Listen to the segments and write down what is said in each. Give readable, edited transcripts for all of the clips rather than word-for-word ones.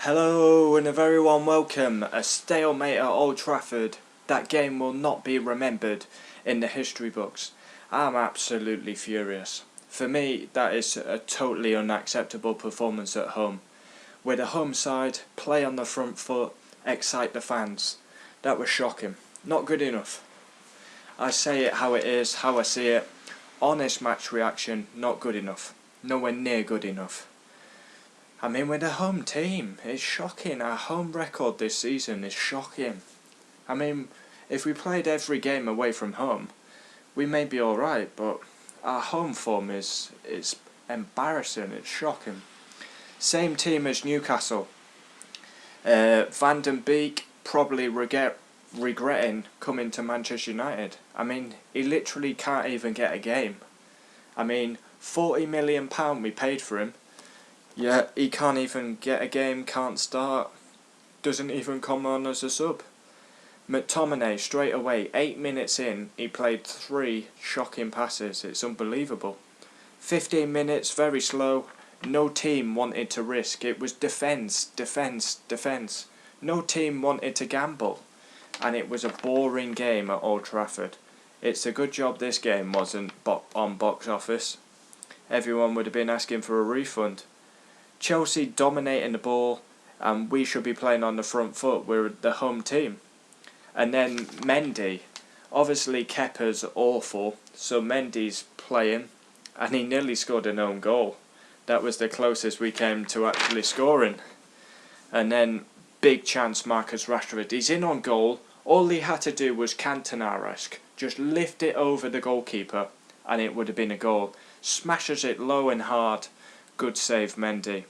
Hello and a very warm welcome. A stalemate at Old Trafford. That game will not be remembered in the history books. I'm absolutely furious. For me, that is a totally unacceptable performance at home. With a home side, play on the front foot, excite the fans. That was shocking. Not good enough. I say it how it is, how I see it. Honest match reaction, not good enough. Nowhere near good enough. I mean, we're the home team. It's shocking. Our home record this season is shocking. I mean, if we played every game away from home, we may be alright, but our home form is embarrassing. It's shocking. Same team as Newcastle. Van den Beek probably regretting coming to Manchester United. I mean, he literally can't even get a game. I mean, £40 million we paid for him. Yeah, he can't even get a game, can't start, doesn't even come on as a sub. McTominay, straight away, 8 minutes in, he played 3 shocking passes. It's unbelievable. 15 minutes, very slow. No team wanted to risk. It was defence, defence, defence. No team wanted to gamble. And it was a boring game at Old Trafford. It's a good job this game wasn't on box office. Everyone would have been asking for a refund. Chelsea dominating the ball, and we should be playing on the front foot. We're the home team. And then Mendy, obviously Kepa's awful, so Mendy's playing, and he nearly scored an own goal. That was the closest we came to actually scoring. And then big chance, Marcus Rashford. He's in on goal. All he had to do was Cantona-esque, just lift it over the goalkeeper, and it would have been a goal. Smashes it low and hard. Good save, Mendy.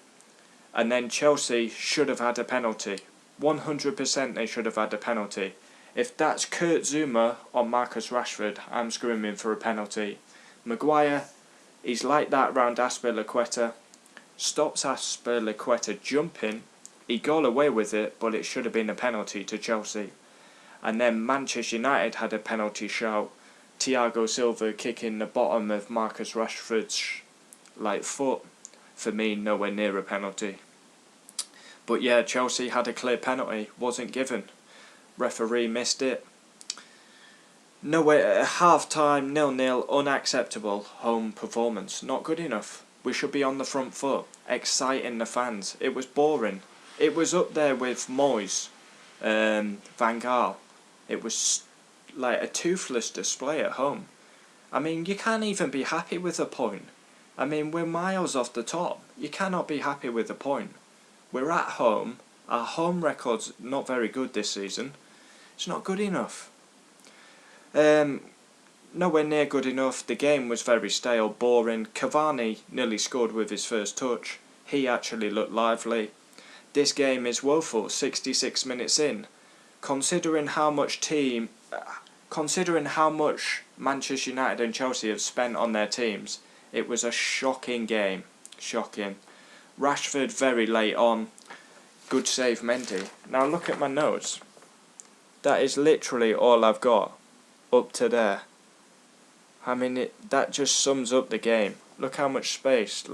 And then Chelsea should have had a penalty. 100% they should have had a penalty. If that's Kurt Zouma or Marcus Rashford, I'm screaming for a penalty. Maguire, he's like that round Azpilicueta. Stops Azpilicueta jumping. He got away with it, but it should have been a penalty to Chelsea. And then Manchester United had a penalty shout. Thiago Silva kicking the bottom of Marcus Rashford's foot. For me, nowhere near a penalty. But yeah, Chelsea had a clear penalty, wasn't given. Referee missed it. Nowhere, half-time, 0-0, unacceptable home performance. Not good enough. We should be on the front foot, exciting the fans. It was boring. It was up there with Moyes, Van Gaal. It was like a toothless display at home. I mean, you can't even be happy with a point. I mean, we're miles off the top. You cannot be happy with a point. We're at home. Our home record's not very good this season. It's not good enough. Nowhere near good enough. The game was very stale, boring. Cavani nearly scored with his first touch. He actually looked lively. This game is woeful, 66 minutes in. Considering how much Manchester United and Chelsea have spent on their teams, it was a shocking game. Shocking. Rashford very late on. Good save, Mendy. Now look at my notes. That is literally all I've got up to there. I mean, that just sums up the game. Look how much space.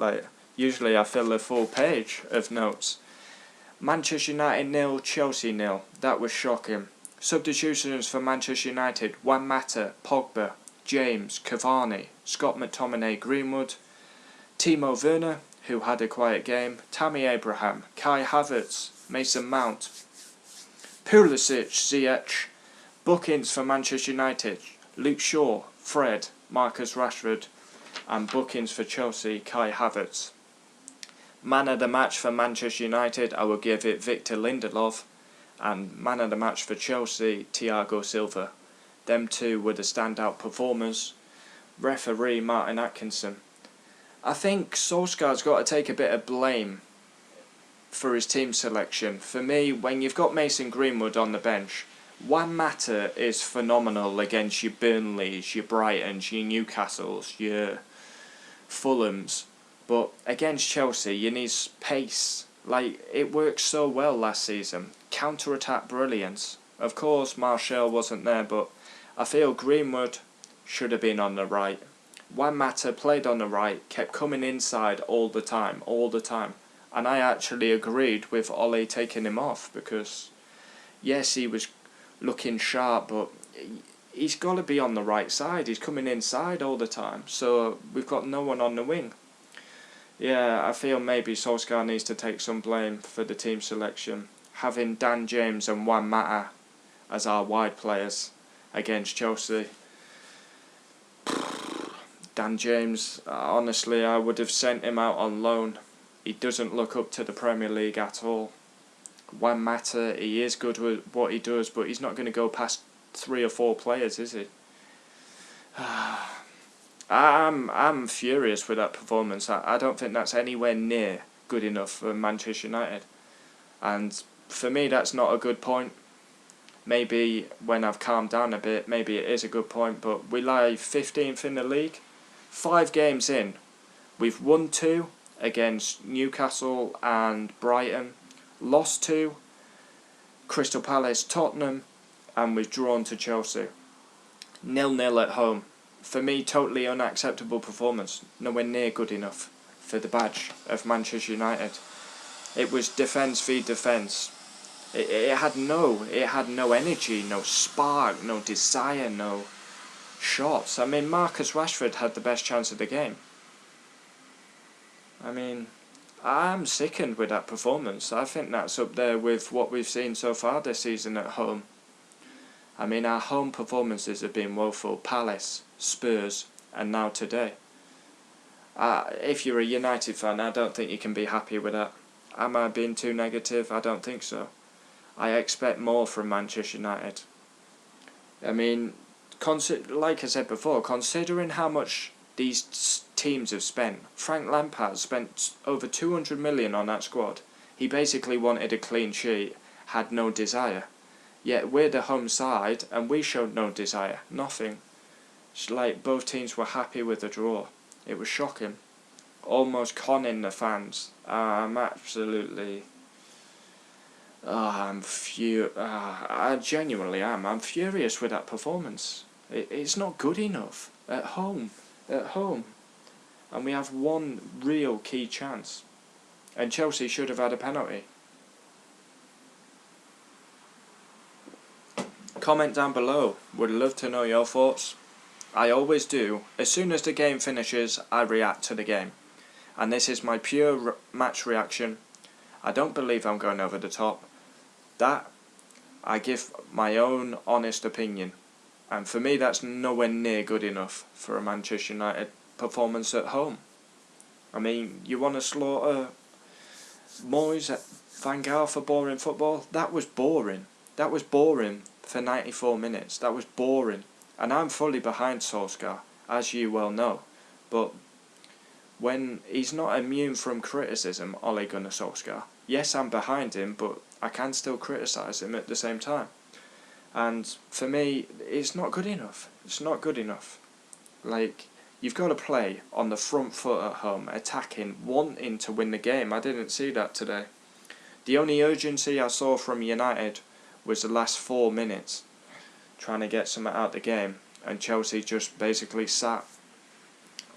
Usually I fill a full page of notes. Manchester United 0, Chelsea 0. That was shocking. Substitutions for Manchester United. Juan Mata, Pogba, James, Cavani, Scott McTominay, Greenwood, Timo Werner, who had a quiet game, Tammy Abraham, Kai Havertz, Mason Mount, Pulisic, Ziyech, bookings for Manchester United, Luke Shaw, Fred, Marcus Rashford, and bookings for Chelsea, Kai Havertz. Man of the match for Manchester United, I will give it Victor Lindelof, and man of the match for Chelsea, Thiago Silva. Them two were the standout performers. Referee Martin Atkinson. I think Solskjaer's got to take a bit of blame for his team selection. For me, when you've got Mason Greenwood on the bench, Juan Mata is phenomenal against your Burnleys, your Brightons, your Newcastles, your Fulhams. But against Chelsea, you need pace. It worked so well last season. Counter-attack brilliance. Of course, Martial wasn't there, but I feel Greenwood should have been on the right. Juan Mata played on the right, kept coming inside all the time. And I actually agreed with Ole taking him off because, yes, he was looking sharp, but he's got to be on the right side. He's coming inside all the time, so we've got no one on the wing. Yeah, I feel maybe Solskjaer needs to take some blame for the team selection. Having Dan James and Juan Mata as our wide players against Chelsea. Dan James, honestly, I would have sent him out on loan. He doesn't look up to the Premier League at all. Juan Mata, he is good with what he does, but he's not going to go past 3 or 4 players, is he? I'm furious with that performance. I don't think that's anywhere near good enough for Manchester United. And for me, that's not a good point. Maybe when I've calmed down a bit, maybe it is a good point, but we lie 15th in the league. 5 games in, we've won 2 against Newcastle and Brighton, lost 2, Crystal Palace, Tottenham, and we've drawn to Chelsea. 0-0 at home. For me, totally unacceptable performance. Nowhere near good enough for the badge of Manchester United. It was defence v defence. It had no energy, no spark, no desire, no shots. I mean, Marcus Rashford had the best chance of the game. I mean, I'm sickened with that performance. I think that's up there with what we've seen so far this season at home. I mean, our home performances have been woeful. Palace, Spurs, and now today. If you're a United fan, I don't think you can be happy with that. Am I being too negative? I don't think so. I expect more from Manchester United. I mean, like I said before, considering how much these teams have spent, Frank Lampard spent over 200 million on that squad. He basically wanted a clean sheet, had no desire. Yet we're the home side and we showed no desire, nothing. It's like both teams were happy with the draw. It was shocking. Almost conning the fans. I'm absolutely... I genuinely am. I'm furious with that performance. It's not good enough. At home. And we have one real key chance. And Chelsea should have had a penalty. Comment down below. Would love to know your thoughts. I always do. As soon as the game finishes, I react to the game. And this is my pure match reaction. I don't believe I'm going over the top. That, I give my own honest opinion. And for me, that's nowhere near good enough for a Manchester United performance at home. I mean, you want to slaughter Moyes, Van Gaal for boring football? That was boring. That was boring for 94 minutes. That was boring. And I'm fully behind Solskjaer, as you well know. But when he's not immune from criticism, Ole Gunnar Solskjaer. Yes, I'm behind him, but I can still criticise him at the same time. And for me, it's not good enough. It's not good enough. Like, you've got to play on the front foot at home, attacking, wanting to win the game. I didn't see that today. The only urgency I saw from United was the last 4 minutes, trying to get something out of the game. And Chelsea just basically sat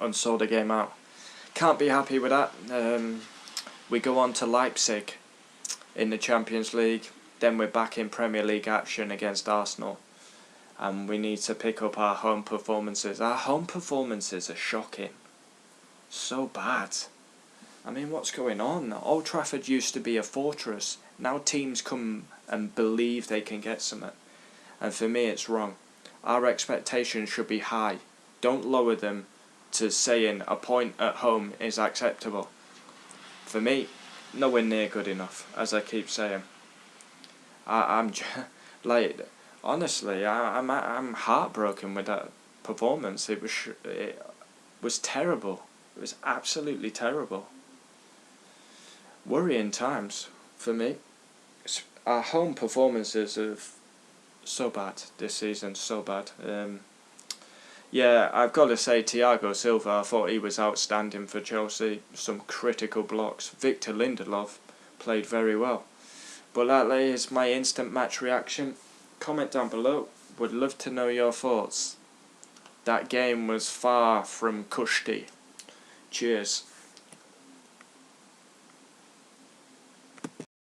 and saw the game out. Can't be happy with that. We go on to Leipzig in the Champions League. Then we're back in Premier League action against Arsenal. And we need to pick up our home performances. Our home performances are shocking. So bad. I mean, what's going on? Old Trafford used to be a fortress. Now teams come and believe they can get something. And for me, it's wrong. Our expectations should be high. Don't lower them to saying a point at home is acceptable. For me, nowhere near good enough, as I keep saying. I'm like, honestly, I'm heartbroken with that performance. It was terrible. It was absolutely terrible. Worrying times for me. Our home performances are so bad this season, so bad. Yeah, I've got to say, Thiago Silva, I thought he was outstanding for Chelsea. Some critical blocks. Victor Lindelof played very well. But that is my instant match reaction. Comment down below. Would love to know your thoughts. That game was far from cushy. Cheers.